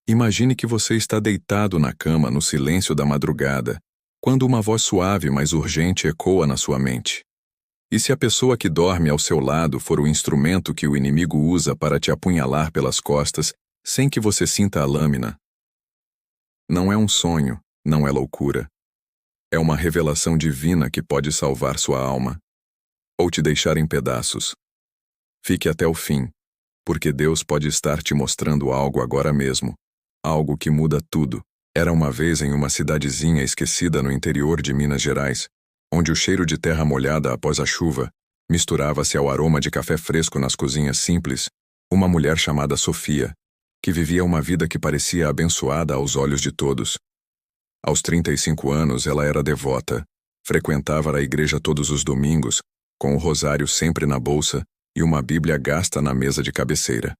Imagine que você está deitado na cama no silêncio da madrugada, quando uma voz suave, mas urgente ecoa na sua mente. E se a pessoa que dorme ao seu lado for o instrumento que o inimigo usa para te apunhalar pelas costas, sem que você sinta a lâmina? Não é um sonho, não é loucura. É uma revelação divina que pode salvar sua alma, ou te deixar em pedaços. Fique até o fim, porque Deus pode estar te mostrando algo agora mesmo, algo que muda tudo. Era uma vez em uma cidadezinha esquecida no interior de Minas Gerais, onde o cheiro de terra molhada após a chuva misturava-se ao aroma de café fresco nas cozinhas simples, uma mulher chamada Sofia, que vivia uma vida que parecia abençoada aos olhos de todos. Aos 35 anos ela era devota, frequentava a igreja todos os domingos, com o rosário sempre na bolsa e uma Bíblia gasta na mesa de cabeceira.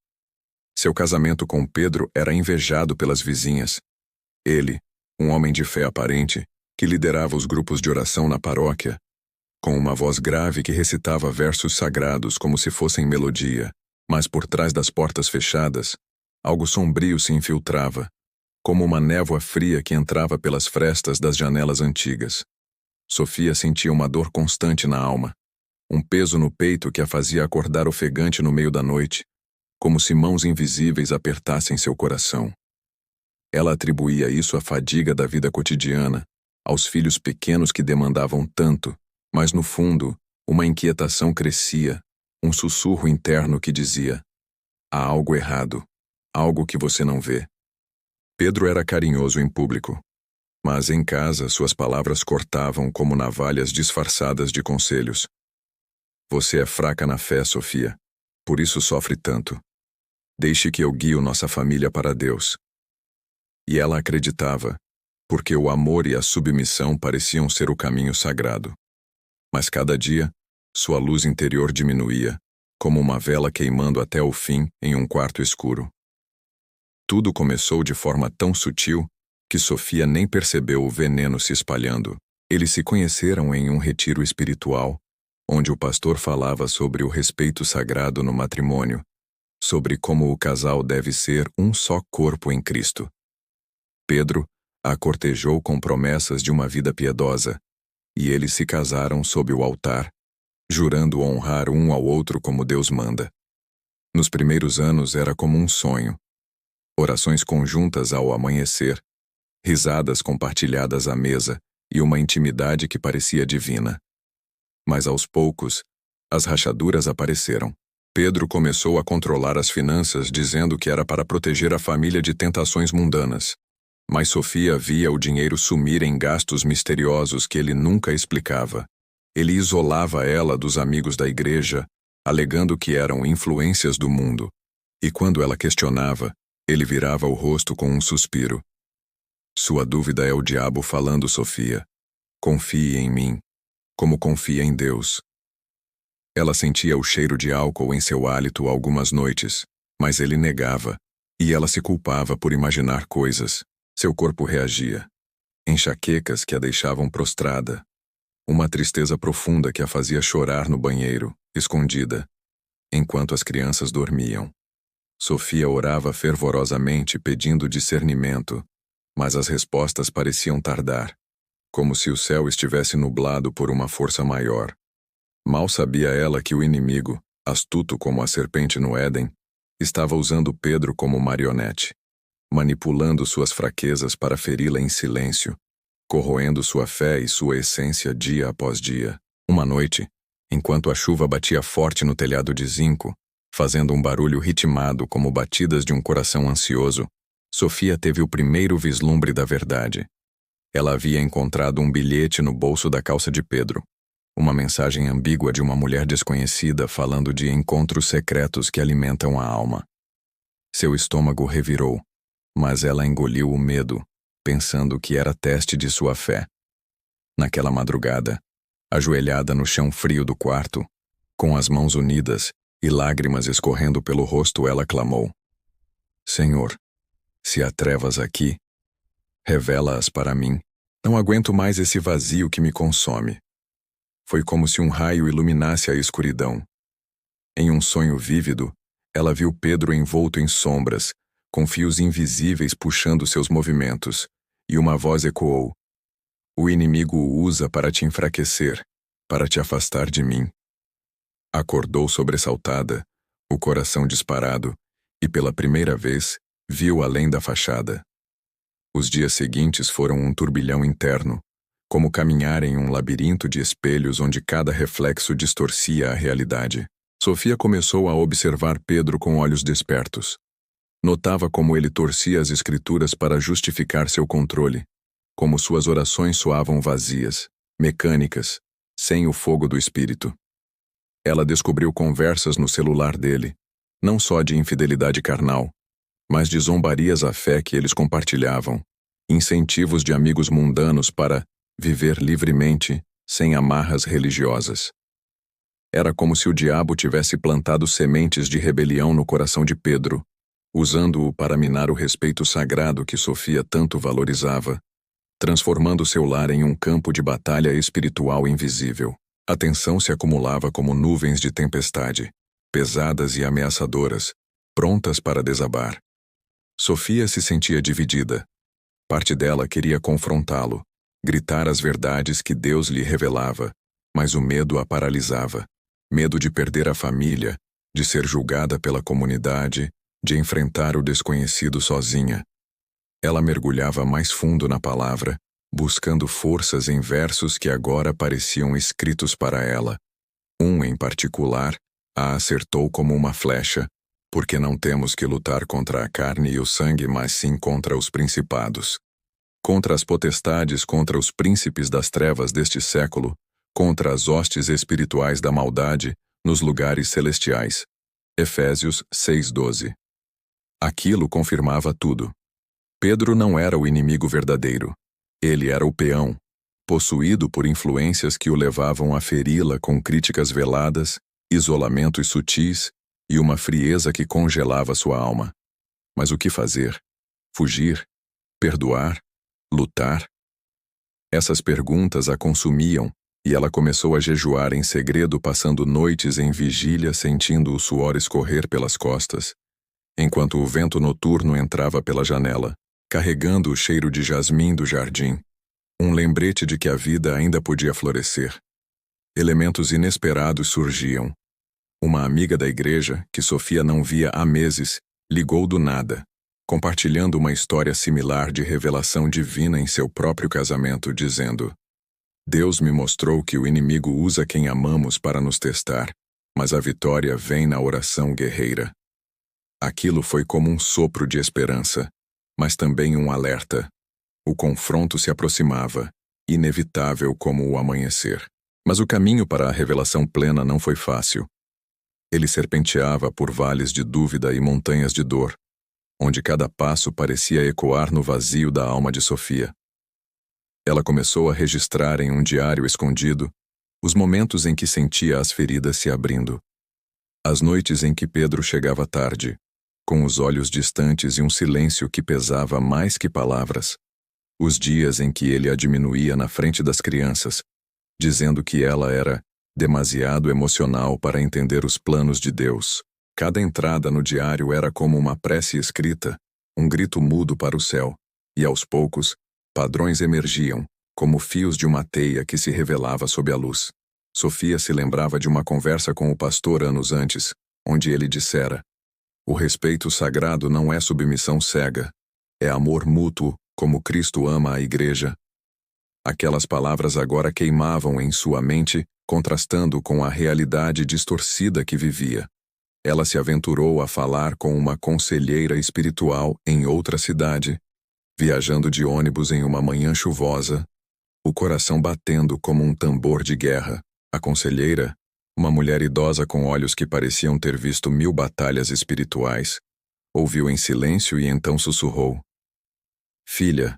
Seu casamento com Pedro era invejado pelas vizinhas. Ele, um homem de fé aparente, que liderava os grupos de oração na paróquia, com uma voz grave que recitava versos sagrados como se fossem melodia, mas por trás das portas fechadas, algo sombrio se infiltrava, como uma névoa fria que entrava pelas frestas das janelas antigas. Sofia sentia uma dor constante na alma, um peso no peito que a fazia acordar ofegante no meio da noite, como se mãos invisíveis apertassem seu coração. Ela atribuía isso à fadiga da vida cotidiana, aos filhos pequenos que demandavam tanto, mas no fundo, uma inquietação crescia, um sussurro interno que dizia: há algo errado, algo que você não vê. Pedro era carinhoso em público, mas em casa suas palavras cortavam como navalhas disfarçadas de conselhos. Você é fraca na fé, Sofia, por isso sofre tanto. Deixe que eu guie nossa família para Deus. E ela acreditava, porque o amor e a submissão pareciam ser o caminho sagrado. Mas cada dia, sua luz interior diminuía, como uma vela queimando até o fim em um quarto escuro. Tudo começou de forma tão sutil que Sofia nem percebeu o veneno se espalhando. Eles se conheceram em um retiro espiritual, onde o pastor falava sobre o respeito sagrado no matrimônio, sobre como o casal deve ser um só corpo em Cristo. Pedro a cortejou com promessas de uma vida piedosa, e eles se casaram sob o altar, jurando honrar um ao outro como Deus manda. Nos primeiros anos era como um sonho. Orações conjuntas ao amanhecer, risadas compartilhadas à mesa e uma intimidade que parecia divina. Mas aos poucos, as rachaduras apareceram. Pedro começou a controlar as finanças dizendo que era para proteger a família de tentações mundanas. Mas Sofia via o dinheiro sumir em gastos misteriosos que ele nunca explicava. Ele isolava ela dos amigos da igreja, alegando que eram influências do mundo. E quando ela questionava, ele virava o rosto com um suspiro. Sua dúvida é o diabo falando, Sofia. Confie em mim, como confia em Deus. Ela sentia o cheiro de álcool em seu hálito algumas noites, mas ele negava, e ela se culpava por imaginar coisas. Seu corpo reagia. Enxaquecas que a deixavam prostrada. Uma tristeza profunda que a fazia chorar no banheiro, escondida, enquanto as crianças dormiam. Sofia orava fervorosamente pedindo discernimento, mas as respostas pareciam tardar, como se o céu estivesse nublado por uma força maior. Mal sabia ela que o inimigo, astuto como a serpente no Éden, estava usando Pedro como marionete, manipulando suas fraquezas para feri-la em silêncio, corroendo sua fé e sua essência dia após dia. Uma noite, enquanto a chuva batia forte no telhado de zinco, fazendo um barulho ritmado como batidas de um coração ansioso, Sofia teve o primeiro vislumbre da verdade. Ela havia encontrado um bilhete no bolso da calça de Pedro, uma mensagem ambígua de uma mulher desconhecida falando de encontros secretos que alimentam a alma. Seu estômago revirou, mas ela engoliu o medo, pensando que era teste de sua fé. Naquela madrugada, ajoelhada no chão frio do quarto, com as mãos unidas e lágrimas escorrendo pelo rosto, ela clamou: Senhor, se há trevas aqui, revela-as para mim. Não aguento mais esse vazio que me consome. Foi como se um raio iluminasse a escuridão. Em um sonho vívido, ela viu Pedro envolto em sombras, com fios invisíveis puxando seus movimentos, e uma voz ecoou: "O inimigo o usa para te enfraquecer, para te afastar de mim." Acordou sobressaltada, o coração disparado, e pela primeira vez, viu além da fachada. Os dias seguintes foram um turbilhão interno, como caminhar em um labirinto de espelhos onde cada reflexo distorcia a realidade. Sofia começou a observar Pedro com olhos despertos. Notava como ele torcia as escrituras para justificar seu controle, como suas orações soavam vazias, mecânicas, sem o fogo do espírito. Ela descobriu conversas no celular dele, não só de infidelidade carnal, mas de zombarias à fé que eles compartilhavam, incentivos de amigos mundanos para viver livremente, sem amarras religiosas. Era como se o diabo tivesse plantado sementes de rebelião no coração de Pedro, usando-o para minar o respeito sagrado que Sofia tanto valorizava, transformando seu lar em um campo de batalha espiritual invisível. A tensão se acumulava como nuvens de tempestade, pesadas e ameaçadoras, prontas para desabar. Sofia se sentia dividida. Parte dela queria confrontá-lo, gritar as verdades que Deus lhe revelava, mas o medo a paralisava. Medo de perder a família, de ser julgada pela comunidade, de enfrentar o desconhecido sozinha. Ela mergulhava mais fundo na palavra, buscando forças em versos que agora pareciam escritos para ela. Um, em particular, a acertou como uma flecha, porque não temos que lutar contra a carne e o sangue, mas sim contra os principados. Contra as potestades, contra os príncipes das trevas deste século, contra as hostes espirituais da maldade, nos lugares celestiais. Efésios 6:12. Aquilo confirmava tudo. Pedro não era o inimigo verdadeiro. Ele era o peão, possuído por influências que o levavam a feri-la com críticas veladas, isolamentos sutis e uma frieza que congelava sua alma. Mas o que fazer? Fugir? Perdoar? Lutar? Essas perguntas a consumiam, e ela começou a jejuar em segredo, passando noites em vigília, sentindo o suor escorrer pelas costas, enquanto o vento noturno entrava pela janela, carregando o cheiro de jasmim do jardim, um lembrete de que a vida ainda podia florescer. Elementos inesperados surgiam. Uma amiga da igreja, que Sofia não via há meses, ligou do nada, compartilhando uma história similar de revelação divina em seu próprio casamento, dizendo: "Deus me mostrou que o inimigo usa quem amamos para nos testar, mas a vitória vem na oração guerreira." Aquilo foi como um sopro de esperança, mas também um alerta. O confronto se aproximava, inevitável como o amanhecer. Mas o caminho para a revelação plena não foi fácil. Ele serpenteava por vales de dúvida e montanhas de dor, onde cada passo parecia ecoar no vazio da alma de Sofia. Ela começou a registrar em um diário escondido os momentos em que sentia as feridas se abrindo. As noites em que Pedro chegava tarde, com os olhos distantes e um silêncio que pesava mais que palavras. Os dias em que ele a diminuía na frente das crianças, dizendo que ela era demasiado emocional para entender os planos de Deus. Cada entrada no diário era como uma prece escrita, um grito mudo para o céu, e aos poucos, padrões emergiam, como fios de uma teia que se revelava sob a luz. Sofia se lembrava de uma conversa com o pastor anos antes, onde ele dissera: "O respeito sagrado não é submissão cega, é amor mútuo, como Cristo ama a igreja." Aquelas palavras agora queimavam em sua mente, contrastando com a realidade distorcida que vivia. Ela se aventurou a falar com uma conselheira espiritual em outra cidade, viajando de ônibus em uma manhã chuvosa, o coração batendo como um tambor de guerra. A conselheira, uma mulher idosa com olhos que pareciam ter visto 1000 batalhas espirituais, ouviu em silêncio e então sussurrou: "Filha,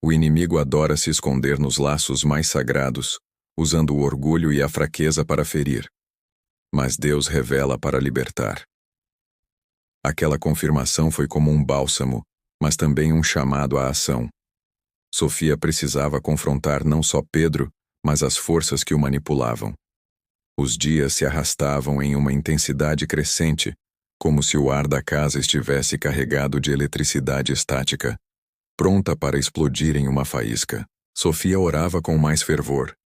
o inimigo adora se esconder nos laços mais sagrados, usando o orgulho e a fraqueza para ferir. Mas Deus revela para libertar." Aquela confirmação foi como um bálsamo, mas também um chamado à ação. Sofia precisava confrontar não só Pedro, mas as forças que o manipulavam. Os dias se arrastavam em uma intensidade crescente, como se o ar da casa estivesse carregado de eletricidade estática, pronta para explodir em uma faísca. Sofia orava com mais fervor,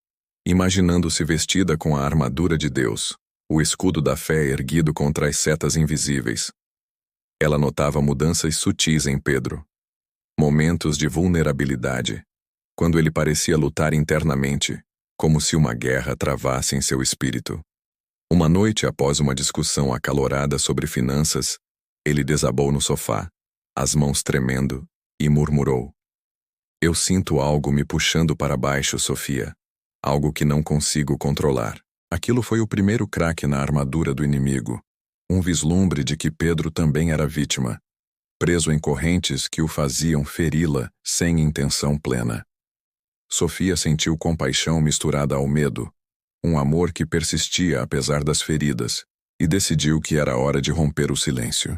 imaginando-se vestida com a armadura de Deus, o escudo da fé erguido contra as setas invisíveis. Ela notava mudanças sutis em Pedro. Momentos de vulnerabilidade, quando ele parecia lutar internamente, como se uma guerra travasse em seu espírito. Uma noite após uma discussão acalorada sobre finanças, ele desabou no sofá, as mãos tremendo, e murmurou: "Eu sinto algo me puxando para baixo, Sofia. Algo que não consigo controlar." Aquilo foi o primeiro craque na armadura do inimigo, um vislumbre de que Pedro também era vítima, preso em correntes que o faziam feri-la sem intenção plena. Sofia sentiu compaixão misturada ao medo, um amor que persistia apesar das feridas, e decidiu que era hora de romper o silêncio.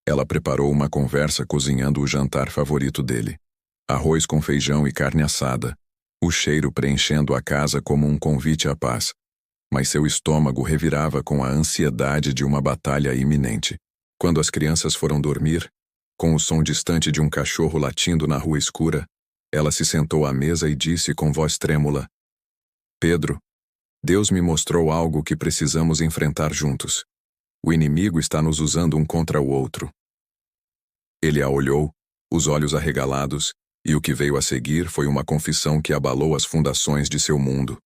Ela preparou uma conversa cozinhando o jantar favorito dele: arroz com feijão e carne assada, o cheiro preenchendo a casa como um convite à paz. Mas seu estômago revirava com a ansiedade de uma batalha iminente. Quando as crianças foram dormir, com o som distante de um cachorro latindo na rua escura, ela se sentou à mesa e disse com voz trêmula: "Pedro, Deus me mostrou algo que precisamos enfrentar juntos. O inimigo está nos usando um contra o outro." Ele a olhou, os olhos arregalados, e o que veio a seguir foi uma confissão que abalou as fundações de seu mundo.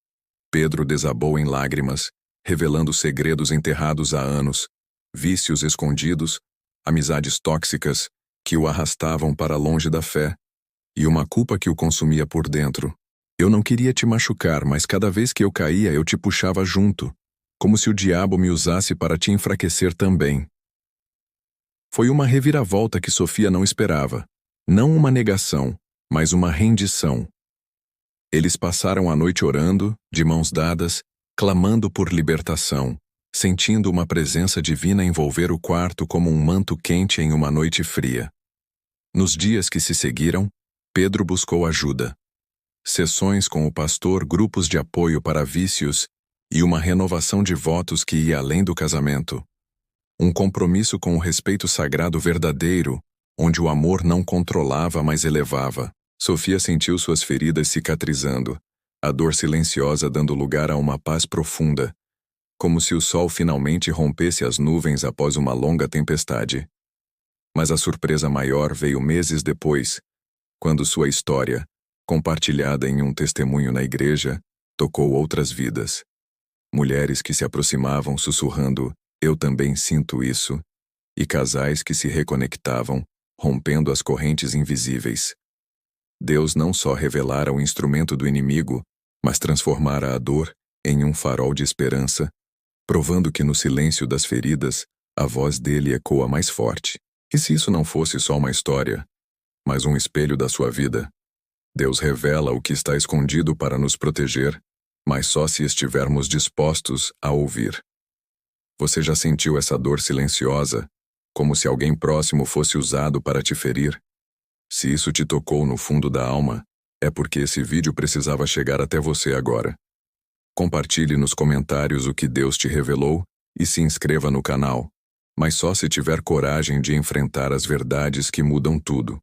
Pedro desabou em lágrimas, revelando segredos enterrados há anos, vícios escondidos, amizades tóxicas que o arrastavam para longe da fé, e uma culpa que o consumia por dentro. "Eu não queria te machucar, mas cada vez que eu caía eu te puxava junto, como se o diabo me usasse para te enfraquecer também." Foi uma reviravolta que Sofia não esperava. Não uma negação, mas uma rendição. Eles passaram a noite orando, de mãos dadas, clamando por libertação, sentindo uma presença divina envolver o quarto como um manto quente em uma noite fria. Nos dias que se seguiram, Pedro buscou ajuda. Sessões com o pastor, grupos de apoio para vícios e uma renovação de votos que ia além do casamento. Um compromisso com o respeito sagrado verdadeiro, onde o amor não controlava, mas elevava. Sofia sentiu suas feridas cicatrizando, a dor silenciosa dando lugar a uma paz profunda, como se o sol finalmente rompesse as nuvens após uma longa tempestade. Mas a surpresa maior veio meses depois, quando sua história, compartilhada em um testemunho na igreja, tocou outras vidas. Mulheres que se aproximavam sussurrando: "Eu também sinto isso", e casais que se reconectavam, rompendo as correntes invisíveis. Deus não só revelara o instrumento do inimigo, mas transformara a dor em um farol de esperança, provando que no silêncio das feridas, a voz dele ecoa mais forte. E se isso não fosse só uma história, mas um espelho da sua vida? Deus revela o que está escondido para nos proteger, mas só se estivermos dispostos a ouvir. Você já sentiu essa dor silenciosa, como se alguém próximo fosse usado para te ferir? Se isso te tocou no fundo da alma, é porque esse vídeo precisava chegar até você agora. Compartilhe nos comentários o que Deus te revelou e se inscreva no canal, mas só se tiver coragem de enfrentar as verdades que mudam tudo.